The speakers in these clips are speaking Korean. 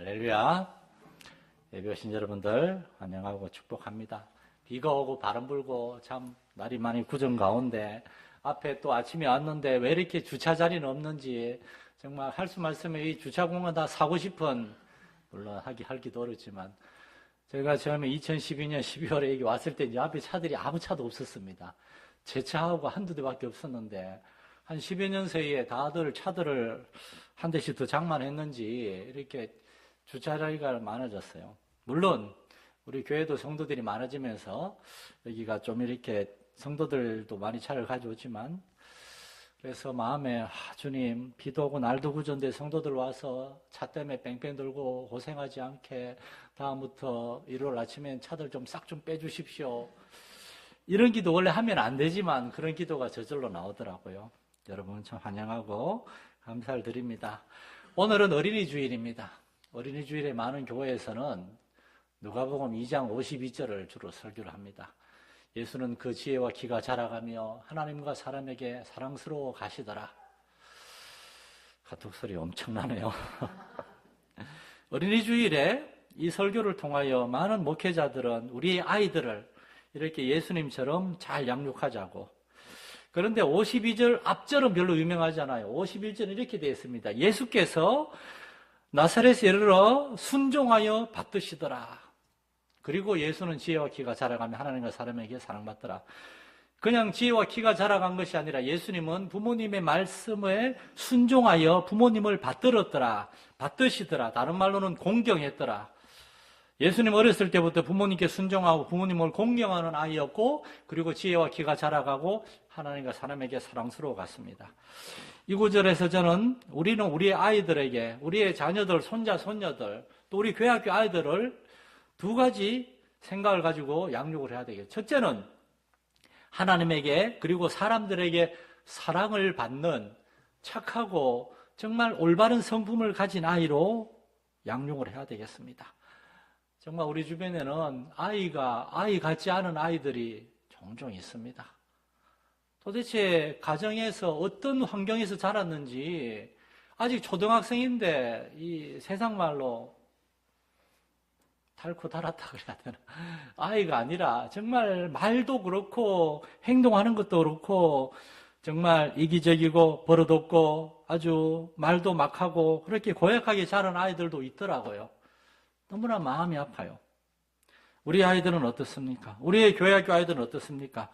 할렐루야. 예배 오신 여러분들 환영하고 축복합니다. 비가 오고 바람 불고 참 날이 많이 구정 가운데 앞에 또 아침에 왔는데 왜 이렇게 주차 자리는 없는지 정말 할 수 말씀에 이 주차 공간 다 사고 싶은, 물론 하기도 어렵지만 제가 처음에 2012년 12월에 여기 왔을 때 이제 앞에 차들이 아무 차도 없었습니다. 제 차하고 한두 대밖에 없었는데 한 10여 년 사이에 다들 차들을 한 대씩 더 장만했는지 이렇게 주차 자리가 많아졌어요. 물론 우리 교회도 성도들이 많아지면서 여기가 좀 이렇게 성도들도 많이 차를 가져오지만, 그래서 마음에 주님 비도 오고 날도 구전데 성도들 와서 차 때문에 뺑뺑 돌고 고생하지 않게 다음부터 일요일 아침엔 차들 좀 싹 좀 빼주십시오. 이런 기도 원래 하면 안 되지만 그런 기도가 저절로 나오더라고요. 여러분 참 환영하고 감사를 드립니다. 오늘은 어린이 주일입니다. 어린이 주일에 많은 교회에서는 누가복음 2장 52절을 주로 설교를 합니다. 예수는 그 지혜와 키가 자라가며 하나님과 사람에게 사랑스러워 가시더라. 카톡 소리 엄청나네요. 어린이 주일에 이 설교를 통하여 많은 목회자들은 우리의 아이들을 이렇게 예수님처럼 잘 양육하자고. 그런데 52절 앞절은 별로 유명하지 않아요. 51절은 이렇게 되어 있습니다. 예수께서 나사렛에 이르러 순종하여 받드시더라. 그리고 예수는 지혜와 키가 자라가며 하나님과 사람에게 사랑받더라. 그냥 지혜와 키가 자라간 것이 아니라 예수님은 부모님의 말씀에 순종하여 부모님을 받드시더라. 다른 말로는 공경했더라. 예수님 어렸을 때부터 부모님께 순종하고 부모님을 공경하는 아이였고, 그리고 지혜와 키가 자라가고 하나님과 사람에게 사랑스러워 갔습니다. 이 구절에서 저는 우리는 우리의 아이들에게, 우리의 자녀들, 손자, 손녀들, 또 우리 교회학교 아이들을 두 가지 생각을 가지고 양육을 해야 되겠죠. 첫째는 하나님에게 그리고 사람들에게 사랑을 받는 착하고 정말 올바른 성품을 가진 아이로 양육을 해야 되겠습니다. 정말 우리 주변에는 아이 같지 않은 아이들이 종종 있습니다. 도대체 가정에서 어떤 환경에서 자랐는지, 아직 초등학생인데 이 세상 말로 닳고 닳았다 그래야 되나? 아이가 아니라 정말 말도 그렇고 행동하는 것도 그렇고 정말 이기적이고 버릇없고 아주 말도 막하고 그렇게 고약하게 자란 아이들도 있더라고요. 너무나 마음이 아파요. 우리 아이들은 어떻습니까? 우리의 교회학교 아이들은 어떻습니까?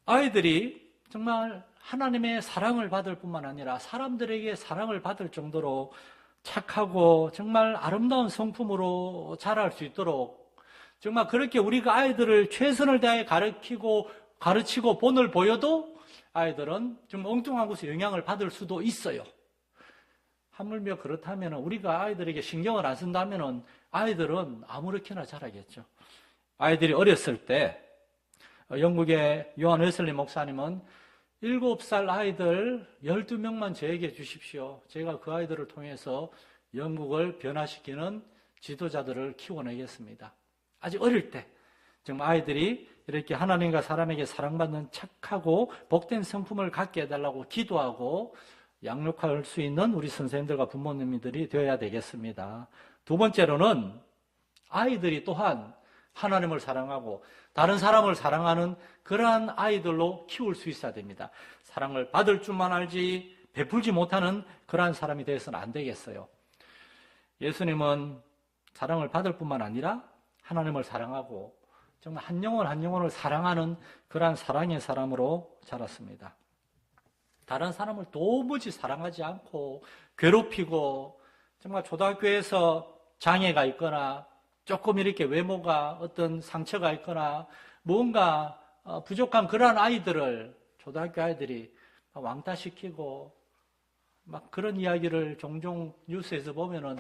아이들이 정말 하나님의 사랑을 받을 뿐만 아니라 사람들에게 사랑을 받을 정도로 착하고 정말 아름다운 성품으로 자랄 수 있도록, 정말 그렇게 우리가 아이들을 최선을 다해 가르치고 본을 보여도 아이들은 좀 엉뚱한 곳에 영향을 받을 수도 있어요. 하물며 그렇다면 우리가 아이들에게 신경을 안 쓴다면 아이들은 아무렇게나 자라겠죠. 아이들이 어렸을 때 영국의 요한 웨슬리 목사님은 7살 아이들 12명만 저에게 주십시오. 제가 그 아이들을 통해서 영국을 변화시키는 지도자들을 키워내겠습니다. 아직 어릴 때 정말 아이들이 이렇게 하나님과 사람에게 사랑받는 착하고 복된 성품을 갖게 해달라고 기도하고 양육할 수 있는 우리 선생님들과 부모님들이 되어야 되겠습니다. 두 번째로는 아이들이 또한 하나님을 사랑하고 다른 사람을 사랑하는 그러한 아이들로 키울 수 있어야 됩니다. 사랑을 받을 줄만 알지 베풀지 못하는 그러한 사람이 되어서는 안 되겠어요. 예수님은 사랑을 받을 뿐만 아니라 하나님을 사랑하고 정말 한 영혼 한 영혼을 사랑하는 그러한 사랑의 사람으로 자랐습니다. 다른 사람을 도무지 사랑하지 않고 괴롭히고, 정말 초등학교에서 장애가 있거나 조금 이렇게 외모가 어떤 상처가 있거나 뭔가 부족한 그러한 아이들을 초등학교 아이들이 왕따시키고 막 그런 이야기를 종종 뉴스에서 보면은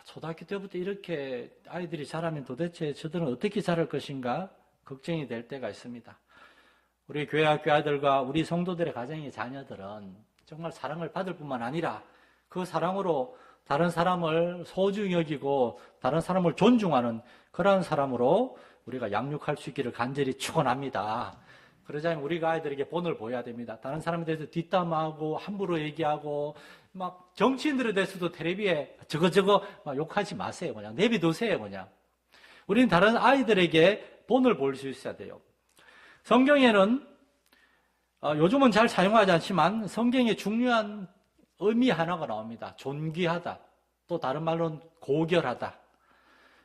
초등학교 때부터 이렇게 아이들이 자라면 도대체 저들은 어떻게 자랄 것인가 걱정이 될 때가 있습니다. 우리 교회학교 아이들과 우리 성도들의 가정의 자녀들은 정말 사랑을 받을 뿐만 아니라 그 사랑으로 다른 사람을 소중히 여기고 다른 사람을 존중하는 그러한 사람으로 우리가 양육할 수 있기를 간절히 축원합니다. 그러자면 우리가 아이들에게 본을 보여야 됩니다. 다른 사람에 대해서 뒷담화하고 함부로 얘기하고 막 정치인들에 대해서도 텔레비에 저거 막 욕하지 마세요. 그냥 내비두세요. 그냥. 우리는 다른 아이들에게 본을 보일 수 있어야 돼요. 성경에는 요즘은 잘 사용하지 않지만 성경에 중요한 의미 하나가 나옵니다. 존귀하다. 또 다른 말로는 고결하다.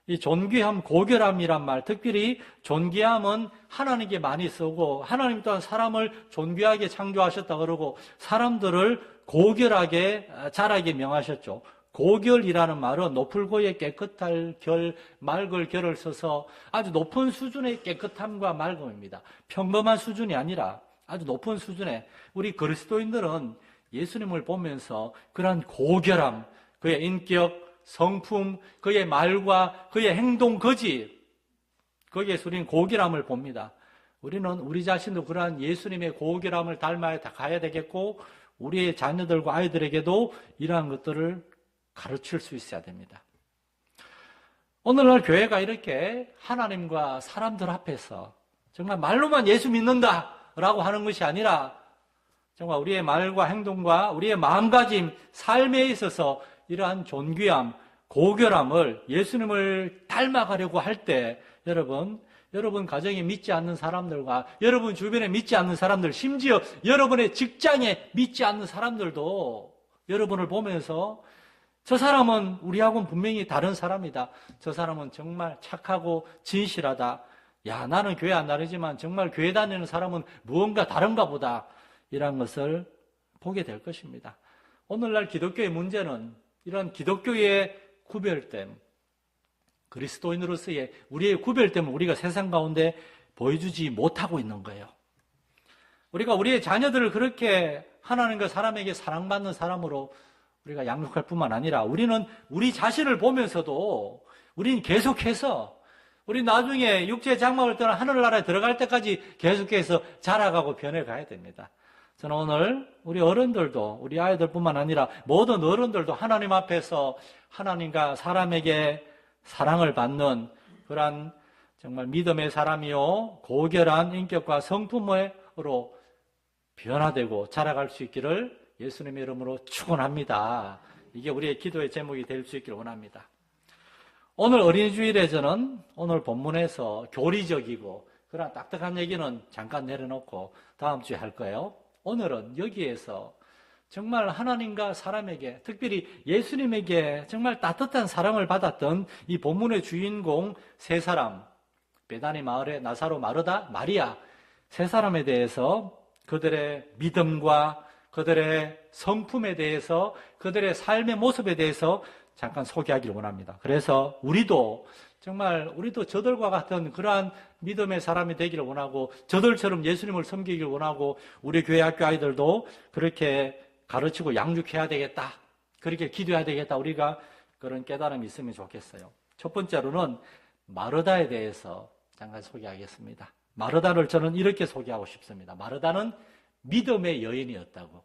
이 존귀함, 고결함이란 말, 특별히 존귀함은 하나님께 많이 쓰고 하나님 또한 사람을 존귀하게 창조하셨다 그러고 사람들을 고결하게 자라게 명하셨죠. 고결이라는 말은 높을 고에 깨끗할 결, 맑을 결을 써서 아주 높은 수준의 깨끗함과 맑음입니다. 평범한 수준이 아니라 아주 높은 수준의 우리 그리스도인들은 예수님을 보면서 그러한 고결함, 그의 인격, 성품, 그의 말과 그의 행동 거지, 거기에서 우리는 고결함을 봅니다. 우리는 우리 자신도 그러한 예수님의 고결함을 닮아야 가야 되겠고 우리의 자녀들과 아이들에게도 이러한 것들을 가르칠 수 있어야 됩니다. 오늘날 교회가 이렇게 하나님과 사람들 앞에서 정말 말로만 예수 믿는다라고 하는 것이 아니라 정말 우리의 말과 행동과 우리의 마음가짐, 삶에 있어서 이러한 존귀함, 고결함을 예수님을 닮아가려고 할 때 여러분 가정에 믿지 않는 사람들과 여러분 주변에 믿지 않는 사람들, 심지어 여러분의 직장에 믿지 않는 사람들도 여러분을 보면서 저 사람은 우리하고는 분명히 다른 사람이다. 저 사람은 정말 착하고 진실하다. 야, 나는 교회 안 다니지만 정말 교회 다니는 사람은 무언가 다른가 보다. 이런 것을 보게 될 것입니다. 오늘날 기독교의 문제는 이런 기독교의 구별됨, 그리스도인으로서의 우리의 구별됨을 우리가 세상 가운데 보여주지 못하고 있는 거예요. 우리가 우리의 자녀들을 그렇게 하나님과 사람에게 사랑받는 사람으로 우리가 양육할 뿐만 아니라 우리는 우리 자신을 보면서도 우리는 계속해서 우리 나중에 육체의 장막을 떠나 하늘나라에 들어갈 때까지 계속해서 자라가고 변해가야 됩니다. 저는 오늘 우리 어른들도 우리 아이들뿐만 아니라 모든 어른들도 하나님 앞에서 하나님과 사람에게 사랑을 받는 그러한 정말 믿음의 사람이요 고결한 인격과 성품으로 변화되고 자라갈 수 있기를 예수님의 이름으로 축원합니다. 이게 우리의 기도의 제목이 될 수 있기를 원합니다. 오늘 어린이 주일에 저는 오늘 본문에서 교리적이고 그런 딱딱한 얘기는 잠깐 내려놓고 다음 주에 할 거예요. 오늘은 여기에서 정말 하나님과 사람에게, 특별히 예수님에게 정말 따뜻한 사랑을 받았던 이 본문의 주인공 세 사람, 베다니 마을의 나사로, 마르다, 마리아 세 사람에 대해서 그들의 믿음과 그들의 성품에 대해서 그들의 삶의 모습에 대해서 잠깐 소개하기를 원합니다. 그래서 우리도 저들과 같은 그러한 믿음의 사람이 되기를 원하고 저들처럼 예수님을 섬기기를 원하고 우리 교회 학교 아이들도 그렇게 가르치고 양육해야 되겠다. 그렇게 기도해야 되겠다. 우리가 그런 깨달음이 있으면 좋겠어요. 첫 번째로는 마르다에 대해서 잠깐 소개하겠습니다. 마르다를 저는 이렇게 소개하고 싶습니다. 마르다는 믿음의 여인이었다고.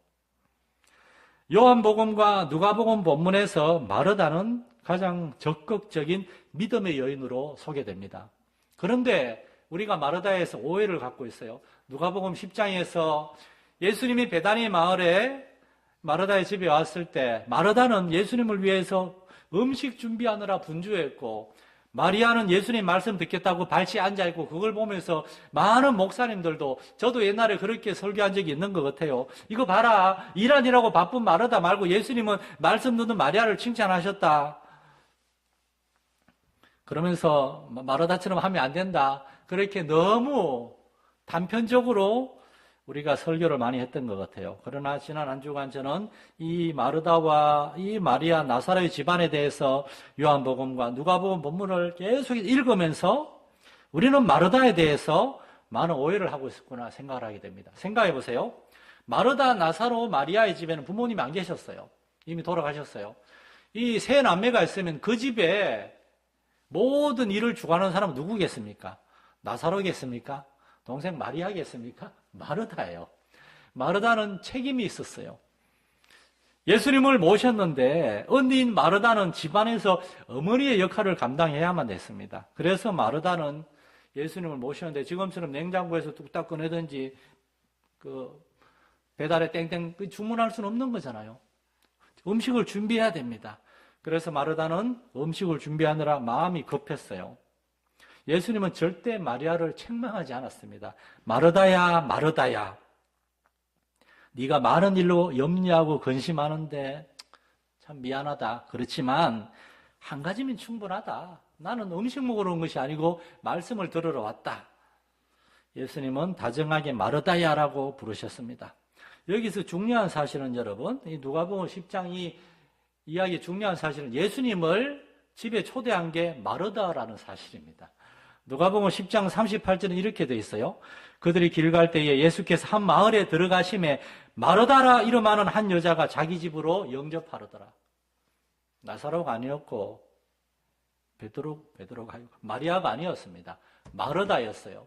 요한복음과 누가복음 본문에서 마르다는 가장 적극적인 믿음의 여인으로 소개됩니다. 그런데 우리가 마르다에서 오해를 갖고 있어요. 누가복음 10장에서 예수님이 베다니 마을에 마르다의 집에 왔을 때 마르다는 예수님을 위해서 음식 준비하느라 분주했고 마리아는 예수님 말씀 듣겠다고 발치에 앉아있고 그걸 보면서 많은 목사님들도 저도 옛날에 그렇게 설교한 적이 있는 것 같아요. 이거 봐라. 일하느라고 바쁜 마르다 말고 예수님은 말씀 듣는 마리아를 칭찬하셨다. 그러면서 마르다처럼 하면 안 된다. 그렇게 너무 단편적으로 우리가 설교를 많이 했던 것 같아요. 그러나 지난 한 주간 저는 이 마르다와 이 마리아 나사로의 집안에 대해서 요한복음과 누가복음 본문을 계속 읽으면서 우리는 마르다에 대해서 많은 오해를 하고 있었구나 생각을 하게 됩니다. 생각해 보세요. 마르다, 나사로, 마리아의 집에는 부모님이 안 계셨어요. 이미 돌아가셨어요. 이 세 남매가 있으면 그 집에 모든 일을 주관하는 사람은 누구겠습니까? 나사로겠습니까? 동생 마리아겠습니까? 마르다예요. 마르다는 책임이 있었어요. 예수님을 모셨는데 언니인 마르다는 집안에서 어머니의 역할을 감당해야만 됐습니다. 그래서 마르다는 예수님을 모시는데 지금처럼 냉장고에서 뚝딱 꺼내든지 배달에 땡땡 주문할 수는 없는 거잖아요. 음식을 준비해야 됩니다. 그래서 마르다는 음식을 준비하느라 마음이 급했어요. 예수님은 절대 마리아를 책망하지 않았습니다. 마르다야, 마르다야. 네가 많은 일로 염려하고 근심하는데 참 미안하다. 그렇지만 한 가지면 충분하다. 나는 음식 먹으러 온 것이 아니고 말씀을 들으러 왔다. 예수님은 다정하게 마르다야라고 부르셨습니다. 여기서 중요한 사실은 여러분, 이 누가복음 10장 이 이야기의 중요한 사실은 예수님을 집에 초대한 게 마르다라는 사실입니다. 누가복음 10장 38절은 이렇게 되어 있어요. 그들이 길 갈 때에 예수께서 한 마을에 들어가심에 마르다라 이름하는 한 여자가 자기 집으로 영접하려더라. 나사로가 아니었고 베드로가 아니고 마리아가 아니었습니다. 마르다였어요.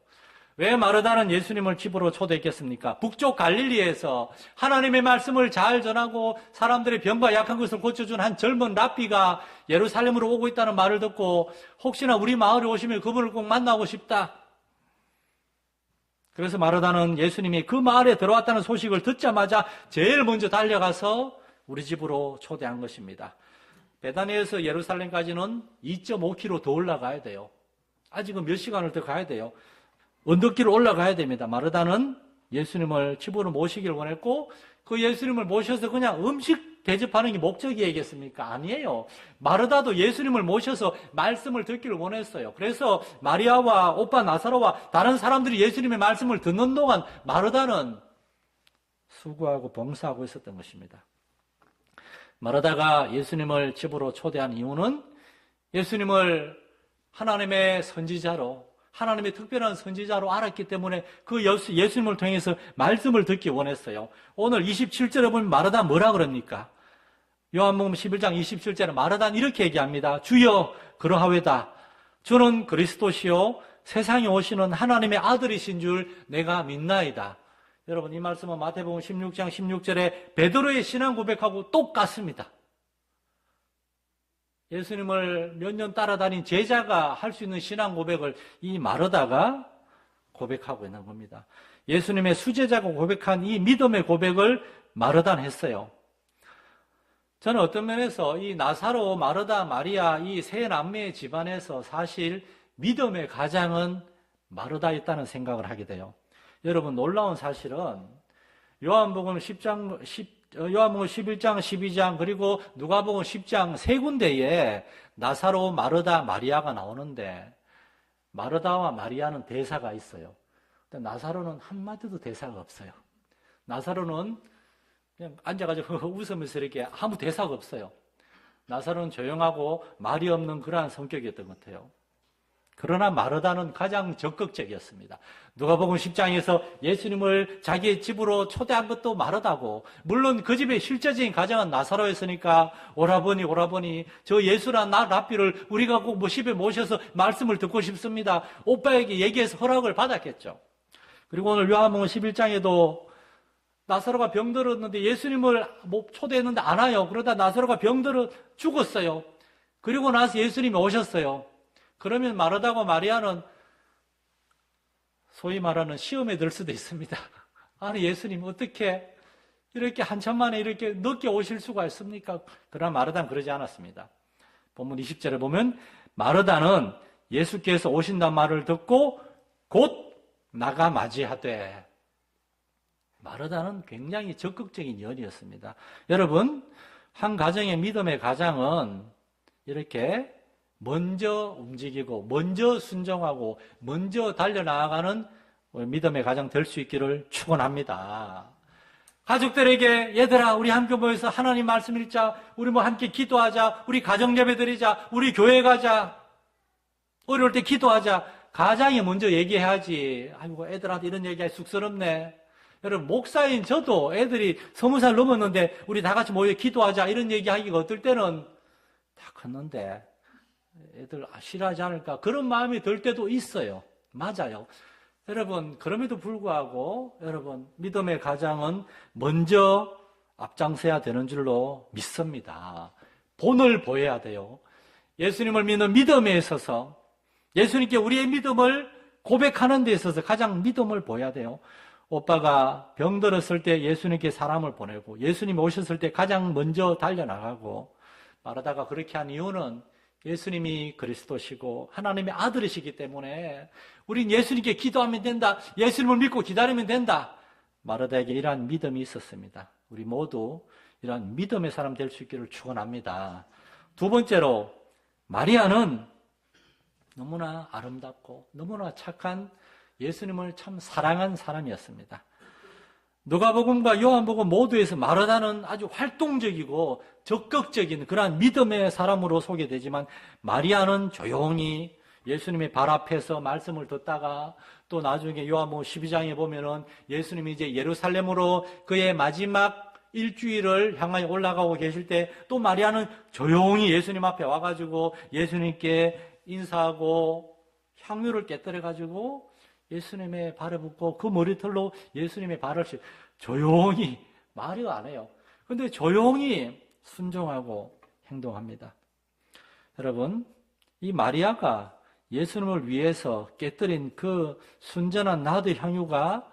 왜 마르다는 예수님을 집으로 초대했겠습니까? 북쪽 갈릴리에서 하나님의 말씀을 잘 전하고 사람들의 병과 약한 것을 고쳐준 한 젊은 랍비가 예루살렘으로 오고 있다는 말을 듣고 혹시나 우리 마을에 오시면 그분을 꼭 만나고 싶다. 그래서 마르다는 예수님이 그 마을에 들어왔다는 소식을 듣자마자 제일 먼저 달려가서 우리 집으로 초대한 것입니다. 베다니에서 예루살렘까지는 2.5km 더 올라가야 돼요. 아직은 몇 시간을 더 가야 돼요. 언덕길을 올라가야 됩니다. 마르다는 예수님을 집으로 모시길 원했고 그 예수님을 모셔서 그냥 음식 대접하는 게 목적이겠습니까? 아니에요. 마르다도 예수님을 모셔서 말씀을 듣기를 원했어요. 그래서 마리아와 오빠 나사로와 다른 사람들이 예수님의 말씀을 듣는 동안 마르다는 수고하고 봉사하고 있었던 것입니다. 마르다가 예수님을 집으로 초대한 이유는 예수님을 하나님의 선지자로 하나님의 특별한 선지자로 알았기 때문에 그 예수님을 통해서 말씀을 듣기 원했어요. 오늘 27절에 보면 마르다 뭐라 그럽니까? 요한복음 11장 27절에 마르다는 이렇게 얘기합니다. 주여 그러하외다. 주는 그리스도시요 세상에 오시는 하나님의 아들이신 줄 내가 믿나이다. 여러분 이 말씀은 마태복음 16장 16절에 베드로의 신앙 고백하고 똑같습니다. 예수님을 몇 년 따라다닌 제자가 할 수 있는 신앙 고백을 이 마르다가 고백하고 있는 겁니다. 예수님의 수제자가 고백한 이 믿음의 고백을 마르다는 했어요. 저는 어떤 면에서 이 나사로, 마르다, 마리아 이 세 남매의 집안에서 사실 믿음의 가장은 마르다였다는 생각을 하게 돼요. 여러분 놀라운 사실은 요한복음 11장, 12장, 그리고 누가복음 10장 세 군데에 나사로, 마르다, 마리아가 나오는데 마르다와 마리아는 대사가 있어요. 근데 나사로는 한마디도 대사가 없어요. 나사로는 그냥 앉아가지고 웃으면서 이렇게 아무 대사가 없어요. 나사로는 조용하고 말이 없는 그러한 성격이었던 것 같아요. 그러나 마르다는 가장 적극적이었습니다. 누가복음 10장에서 예수님을 자기의 집으로 초대한 것도 마르다고, 물론 그 집의 실제적인 가장은 나사로였으니까 오라버니 저 예수란 랍비를 우리가 꼭 집에 모셔서 말씀을 듣고 싶습니다. 오빠에게 얘기해서 허락을 받았겠죠. 그리고 오늘 요한복음 11장에도 나사로가 병들었는데 예수님을 초대했는데 안 와요. 그러다 나사로가 병들어 죽었어요. 그리고 나서 예수님이 오셨어요. 그러면 마르다와 마리아는 소위 말하는 시험에 들 수도 있습니다. 아니 예수님 어떻게 이렇게 한참 만에 이렇게 늦게 오실 수가 있습니까? 그러나 마르다는 그러지 않았습니다. 본문 20절에 보면 마르다는 예수께서 오신다는 말을 듣고 곧 나가 맞이하되, 마르다는 굉장히 적극적인 연이었습니다. 여러분 한 가정의 믿음의 가장은 이렇게 먼저 움직이고 먼저 순종하고 먼저 달려나가는 믿음의 가정 될 수 있기를 축원합니다. 가족들에게 얘들아 우리 함께 모여서 하나님 말씀 읽자, 우리 함께 기도하자, 우리 가정 예배 드리자, 우리 교회 가자, 어려울 때 기도하자. 가장이 먼저 얘기해야지. 아이고 애들한테 이런 얘기하기 쑥스럽네. 여러분 목사인 저도 애들이 20살 넘었는데 우리 다 같이 모여 기도하자 이런 얘기하기가 어떨 때는 다 컸는데 애들 싫어하지 않을까 그런 마음이 들 때도 있어요. 맞아요. 여러분 그럼에도 불구하고 여러분 믿음의 가장은 먼저 앞장서야 되는 줄로 믿습니다. 본을 보여야 돼요. 예수님을 믿는 믿음에 있어서 예수님께 우리의 믿음을 고백하는 데 있어서 가장 믿음을 보여야 돼요. 오빠가 병들었을 때 예수님께 사람을 보내고 예수님 오셨을 때 가장 먼저 달려나가고 마르다가 그렇게 한 이유는 예수님이 그리스도시고 하나님의 아들이시기 때문에 우린 예수님께 기도하면 된다. 예수님을 믿고 기다리면 된다. 마르다에게 이러한 믿음이 있었습니다. 우리 모두 이러한 믿음의 사람 될 수 있기를 축원합니다. 두 번째로 마리아는 너무나 아름답고 너무나 착한 예수님을 참 사랑한 사람이었습니다. 누가복음과 요한복음 모두에서 마르다는 아주 활동적이고 적극적인 그러한 믿음의 사람으로 소개되지만 마리아는 조용히 예수님의 발 앞에서 말씀을 듣다가 또 나중에 요한복음 12장에 보면은 예수님이 이제 예루살렘으로 그의 마지막 일주일을 향하여 올라가고 계실 때 또 마리아는 조용히 예수님 앞에 와가지고 예수님께 인사하고 향유를 깨뜨려가지고 예수님의 발에 붓고 그 머리털로 예수님의 발을 조용히 말이 안 해요. 근데 조용히 순종하고 행동합니다. 여러분, 이 마리아가 예수님을 위해서 깨뜨린 그 순전한 나드 향유가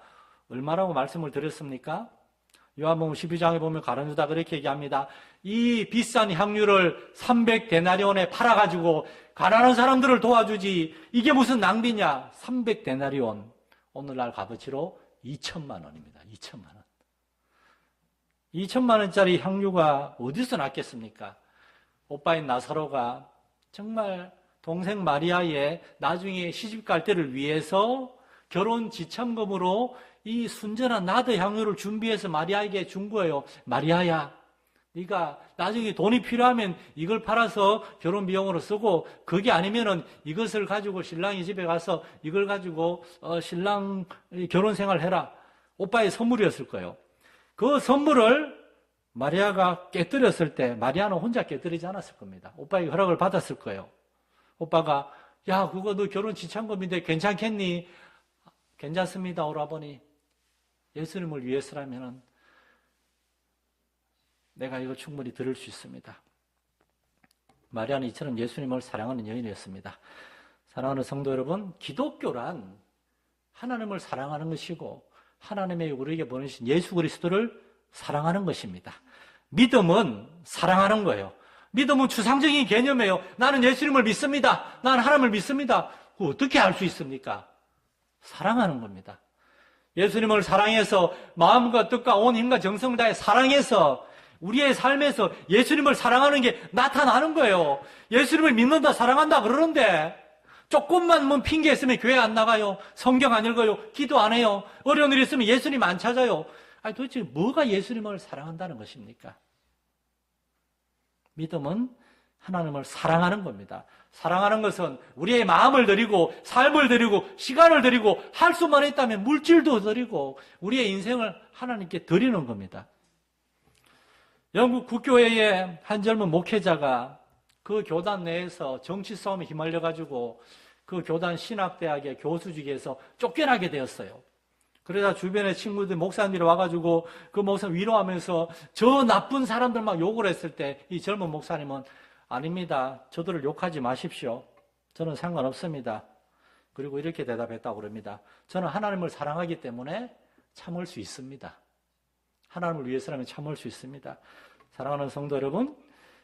얼마라고 말씀을 드렸습니까? 요한복음 12장에 보면 가룟 유다가 그렇게 얘기합니다. 이 비싼 향유를 300데나리온에 팔아가지고 가난한 사람들을 도와주지 이게 무슨 낭비냐. 300데나리온 오늘날 값어치로 2천만 원입니다. 2천만 원. 2천만 원짜리 향유가 어디서 났겠습니까? 오빠인 나사로가 정말 동생 마리아의 나중에 시집갈 때를 위해서 결혼 지참금으로 이 순전한 나드 향유를 준비해서 마리아에게 준 거예요. 마리아야, 네가 나중에 돈이 필요하면 이걸 팔아서 결혼 비용으로 쓰고 그게 아니면은 이것을 가지고 신랑이 집에 가서 이걸 가지고 신랑 결혼 생활 해라. 오빠의 선물이었을 거예요. 그 선물을 마리아가 깨뜨렸을 때 마리아는 혼자 깨뜨리지 않았을 겁니다. 오빠에게 허락을 받았을 거예요. 오빠가 야, 그거 너 결혼 지참금인데 괜찮겠니? 괜찮습니다, 오라버니. 예수님을 위해서라면 내가 이거 충분히 들을 수 있습니다. 마리아는 이처럼 예수님을 사랑하는 여인이었습니다. 사랑하는 성도 여러분, 기독교란 하나님을 사랑하는 것이고 하나님의 우리에게 보내신 예수 그리스도를 사랑하는 것입니다. 믿음은 사랑하는 거예요. 믿음은 추상적인 개념이에요. 나는 예수님을 믿습니다. 나는 하나님을 믿습니다. 그거 어떻게 알 수 있습니까? 사랑하는 겁니다. 예수님을 사랑해서 마음과 뜻과 온 힘과 정성을 다해 사랑해서 우리의 삶에서 예수님을 사랑하는 게 나타나는 거예요. 예수님을 믿는다, 사랑한다 그러는데 조금만 뭐 핑계 있으면 교회 안 나가요. 성경 안 읽어요. 기도 안 해요. 어려운 일 있으면 예수님 안 찾아요. 아니 도대체 뭐가 예수님을 사랑한다는 것입니까? 믿음은 하나님을 사랑하는 겁니다. 사랑하는 것은 우리의 마음을 드리고 삶을 드리고 시간을 드리고 할 수만 있다면 물질도 드리고 우리의 인생을 하나님께 드리는 겁니다. 영국 국교회의 한 젊은 목회자가 그 교단 내에서 정치 싸움에 휘말려가지고 그 교단 신학대학의 교수직에서 쫓겨나게 되었어요. 그러다 주변의 친구들, 목사님들이 와가지고 그 목사 위로하면서 저 나쁜 사람들 막 욕을 했을 때 이 젊은 목사님은 아닙니다. 저들을 욕하지 마십시오. 저는 상관없습니다. 그리고 이렇게 대답했다고 그럽니다. 저는 하나님을 사랑하기 때문에 참을 수 있습니다. 하나님을 위해서라면 참을 수 있습니다. 사랑하는 성도 여러분,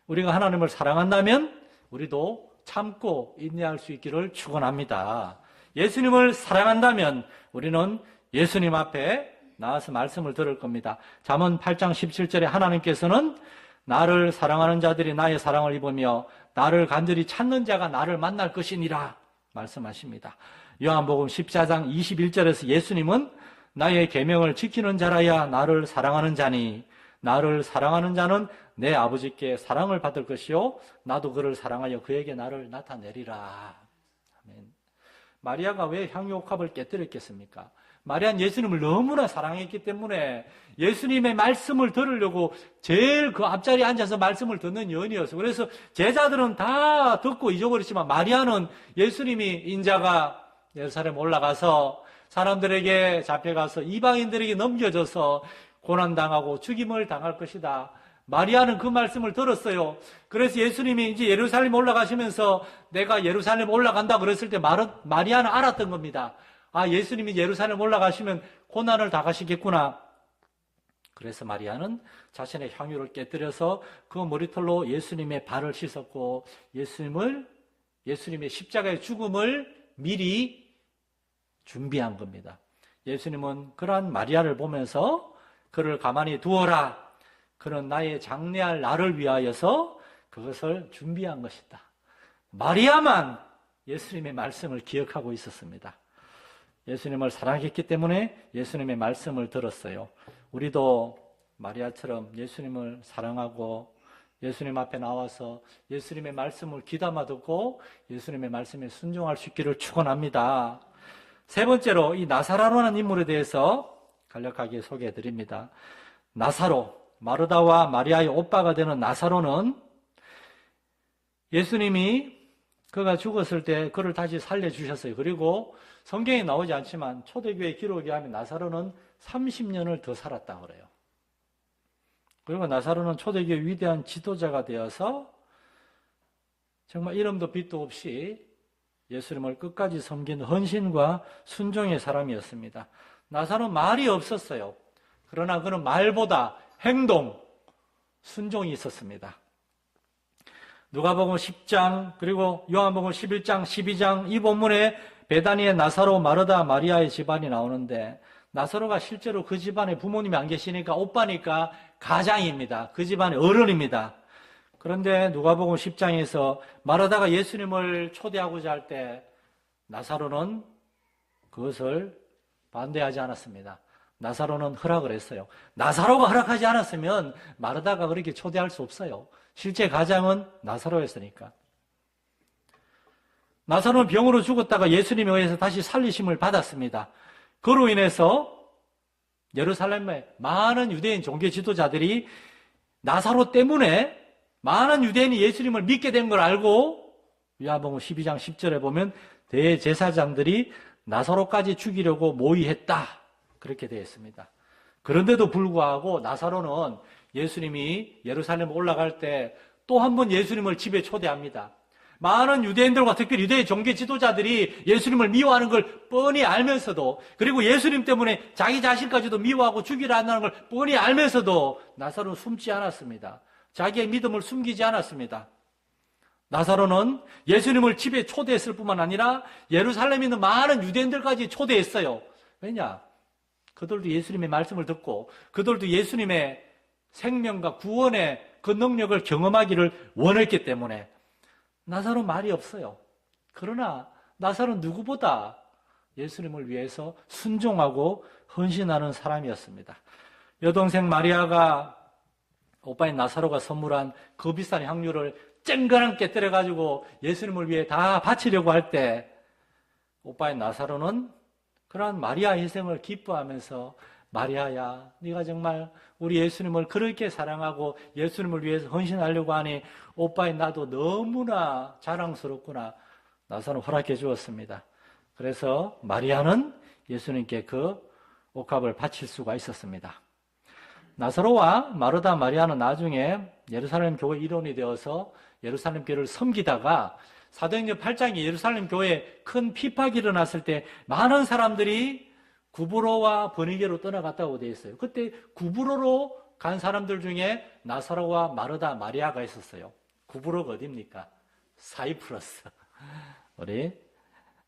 우리가 하나님을 사랑한다면 우리도 참고 인내할 수 있기를 축원합니다. 예수님을 사랑한다면 우리는 예수님 앞에 나와서 말씀을 들을 겁니다. 잠언 8장 17절에 하나님께서는 나를 사랑하는 자들이 나의 사랑을 입으며 나를 간절히 찾는 자가 나를 만날 것이니라 말씀하십니다. 요한복음 14장 21절에서 예수님은 나의 계명을 지키는 자라야 나를 사랑하는 자니 나를 사랑하는 자는 내 아버지께 사랑을 받을 것이요 나도 그를 사랑하여 그에게 나를 나타내리라. 아멘. 마리아가 왜 향유옥합을 깨뜨렸겠습니까? 마리아는 예수님을 너무나 사랑했기 때문에 예수님의 말씀을 들으려고 제일 그 앞자리에 앉아서 말씀을 듣는 여인이었어요. 그래서 제자들은 다 듣고 잊어버렸지만 마리아는 예수님이 인자가 예루살렘 올라가서 사람들에게 잡혀가서 이방인들에게 넘겨져서 고난당하고 죽임을 당할 것이다. 마리아는 그 말씀을 들었어요. 그래서 예수님이 이제 예루살렘 올라가시면서 내가 예루살렘 올라간다 그랬을 때 마리아는 알았던 겁니다. 아, 예수님이 예루살렘 올라가시면 고난을 당하시겠구나. 그래서 마리아는 자신의 향유를 깨뜨려서 그 머리털로 예수님의 발을 씻었고 예수님의 십자가의 죽음을 미리 준비한 겁니다. 예수님은 그러한 마리아를 보면서 그를 가만히 두어라. 그는 나의 장래할 나를 위하여서 그것을 준비한 것이다. 마리아만 예수님의 말씀을 기억하고 있었습니다. 예수님을 사랑했기 때문에 예수님의 말씀을 들었어요. 우리도 마리아처럼 예수님을 사랑하고 예수님 앞에 나와서 예수님의 말씀을 귀담아 듣고 예수님의 말씀에 순종할 수 있기를 축원합니다. 세 번째로 이 나사로라는 인물에 대해서 간략하게 소개해 드립니다. 나사로, 마르다와 마리아의 오빠가 되는 나사로는 예수님이 그가 죽었을 때 그를 다시 살려주셨어요. 그리고 성경에 나오지 않지만 초대교회 기록에 하면 나사로는 30년을 더 살았다고 그래요. 그리고 나사로는 초대교회 위대한 지도자가 되어서 정말 이름도 빛도 없이 예수님을 끝까지 섬긴 헌신과 순종의 사람이었습니다. 나사로는 말이 없었어요. 그러나 그는 말보다 행동, 순종이 있었습니다. 누가복음 10장 그리고 요한복음 11장, 12장 이 본문에 베다니의 나사로, 마르다, 마리아의 집안이 나오는데 나사로가 실제로 그 집안에 부모님이 안 계시니까 오빠니까 가장입니다. 그 집안의 어른입니다. 그런데 누가복음 10장에서 마르다가 예수님을 초대하고자 할 때 나사로는 그것을 반대하지 않았습니다. 나사로는 허락을 했어요. 나사로가 허락하지 않았으면 마르다가 그렇게 초대할 수 없어요. 실제 가장은 나사로였으니까. 나사로는 병으로 죽었다가 예수님에 의해서 다시 살리심을 받았습니다. 그로 인해서 예루살렘에 많은 유대인 종교 지도자들이 나사로 때문에 많은 유대인이 예수님을 믿게 된 걸 알고 요한복음 12장 10절에 보면 대제사장들이 나사로까지 죽이려고 모의했다. 그렇게 되어 있습니다. 그런데도 불구하고 나사로는 예수님이 예루살렘 올라갈 때 또 한 번 예수님을 집에 초대합니다. 많은 유대인들과 특별히 유대의 종교 지도자들이 예수님을 미워하는 걸 뻔히 알면서도 그리고 예수님 때문에 자기 자신까지도 미워하고 죽이려 한다는 걸 뻔히 알면서도 나사로는 숨지 않았습니다. 자기의 믿음을 숨기지 않았습니다. 나사로는 예수님을 집에 초대했을 뿐만 아니라 예루살렘에 있는 많은 유대인들까지 초대했어요. 왜냐? 그들도 예수님의 말씀을 듣고 그들도 예수님의 생명과 구원의 그 능력을 경험하기를 원했기 때문에 나사로는 말이 없어요. 그러나 나사로는 누구보다 예수님을 위해서 순종하고 헌신하는 사람이었습니다. 여동생 마리아가 오빠인 나사로가 선물한 그 비싼 향유를 쨍그랑 깨뜨려가지고 예수님을 위해 다 바치려고 할 때 오빠인 나사로는 그러한 마리아 희생을 기뻐하면서 마리아야, 네가 정말 우리 예수님을 그렇게 사랑하고 예수님을 위해서 헌신하려고 하니 오빠인 나도 너무나 자랑스럽구나. 나사로는 허락해 주었습니다. 그래서 마리아는 예수님께 그 옥합을 바칠 수가 있었습니다. 나사로와 마르다 마리아는 나중에 예루살렘 교회 일원이 되어서 예루살렘 교회를 섬기다가 사도행전 8장에 예루살렘 교회에 큰 핍박이 일어났을 때 많은 사람들이 구브로와 버니게로 떠나갔다고 되어 있어요. 그때 구브로로 간 사람들 중에 나사로와 마르다 마리아가 있었어요. 구브로가 어디입니까? 사이프러스. 우리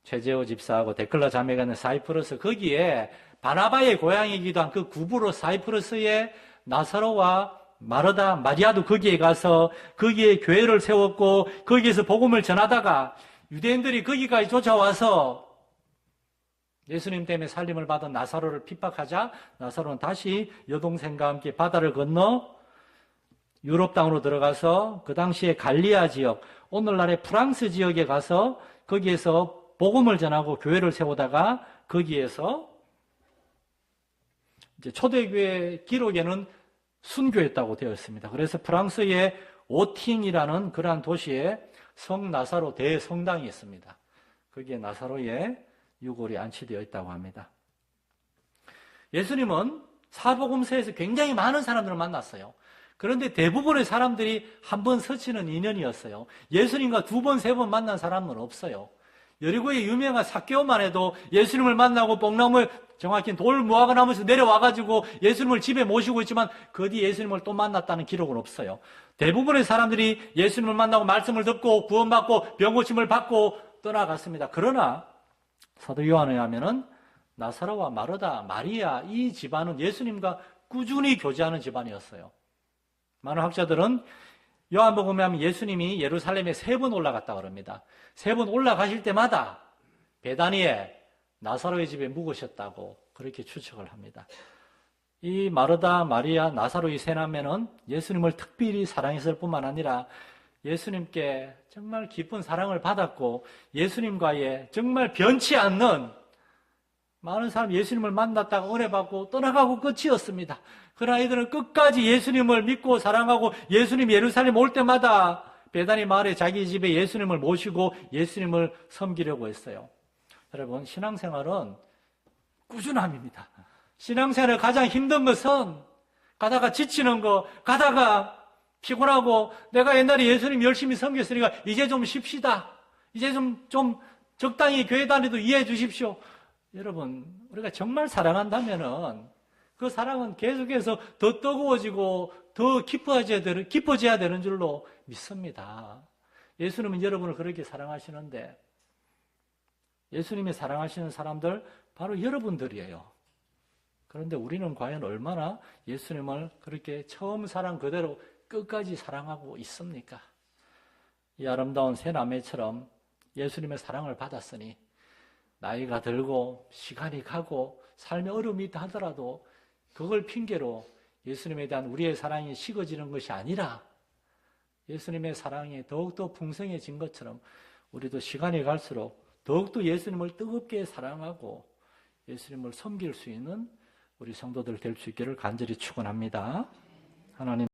최재호 집사하고 데클라 자매가 있는 사이프러스, 거기에 바나바의 고향이기도 한 그 구브로 사이프러스에 나사로와 마르다 마리아도 거기에 가서 거기에 교회를 세웠고 거기에서 복음을 전하다가 유대인들이 거기까지 쫓아와서 예수님 때문에 살림을 받은 나사로를 핍박하자 나사로는 다시 여동생과 함께 바다를 건너 유럽 땅으로 들어가서 그 당시에 갈리아 지역, 오늘날의 프랑스 지역에 가서 거기에서 복음을 전하고 교회를 세우다가 거기에서 이제 초대교회 기록에는 순교했다고 되어 있습니다. 그래서 프랑스의 오팅이라는 그러한 도시에 성 나사로 대성당이 있습니다. 거기에 나사로의 유골이 안치되어 있다고 합니다. 예수님은 사복음서에서 굉장히 많은 사람들을 만났어요. 그런데 대부분의 사람들이 한 번 스치는 인연이었어요. 예수님과 두 번, 세 번 만난 사람은 없어요. 여리고의 유명한 삭개오만 해도 예수님을 만나고 뽕나무에 정확히 돌 무화과 나무에서 내려와가지고 예수님을 집에 모시고 있지만 그 뒤에 예수님을 또 만났다는 기록은 없어요. 대부분의 사람들이 예수님을 만나고 말씀을 듣고 구원받고 병고침을 받고 떠나갔습니다. 그러나 사도 요한에 하면은 나사로와 마르다, 마리아 이 집안은 예수님과 꾸준히 교제하는 집안이었어요. 많은 학자들은 요한복음에 하면 예수님이 예루살렘에 3번 올라갔다고 합니다. 3번 올라가실 때마다 베다니에 나사로의 집에 묵으셨다고 그렇게 추측을 합니다. 이 마르다, 마리아, 나사로의 세 남매는 예수님을 특별히 사랑했을 뿐만 아니라 예수님께 정말 깊은 사랑을 받았고 예수님과의 정말 변치 않는 많은 사람이 예수님을 만났다가 은혜 받고 떠나가고 끝이었습니다. 그러나 이들은 끝까지 예수님을 믿고 사랑하고 예수님 예루살렘 올 때마다 베다니 마을에 자기 집에 예수님을 모시고 예수님을 섬기려고 했어요. 여러분, 신앙생활은 꾸준함입니다. 신앙생활의 가장 힘든 것은 가다가 지치는 거, 가다가 피곤하고 내가 옛날에 예수님 열심히 섬겼으니까 이제 좀 쉽시다. 이제 좀 적당히 교회 다니도 이해해 주십시오. 여러분, 우리가 정말 사랑한다면은 그 사랑은 계속해서 더 뜨거워지고 더 깊어져야 되는 줄로 믿습니다. 예수님은 여러분을 그렇게 사랑하시는데 예수님이 사랑하시는 사람들 바로 여러분들이에요. 그런데 우리는 과연 얼마나 예수님을 그렇게 처음 사랑 그대로 끝까지 사랑하고 있습니까? 이 아름다운 세 남매처럼 예수님의 사랑을 받았으니 나이가 들고 시간이 가고 삶의 어려움이 있다 하더라도 그걸 핑계로 예수님에 대한 우리의 사랑이 식어지는 것이 아니라 예수님의 사랑이 더욱더 풍성해진 것처럼 우리도 시간이 갈수록 더욱더 예수님을 뜨겁게 사랑하고 예수님을 섬길 수 있는 우리 성도들 될 수 있기를 간절히 축원합니다. 하나님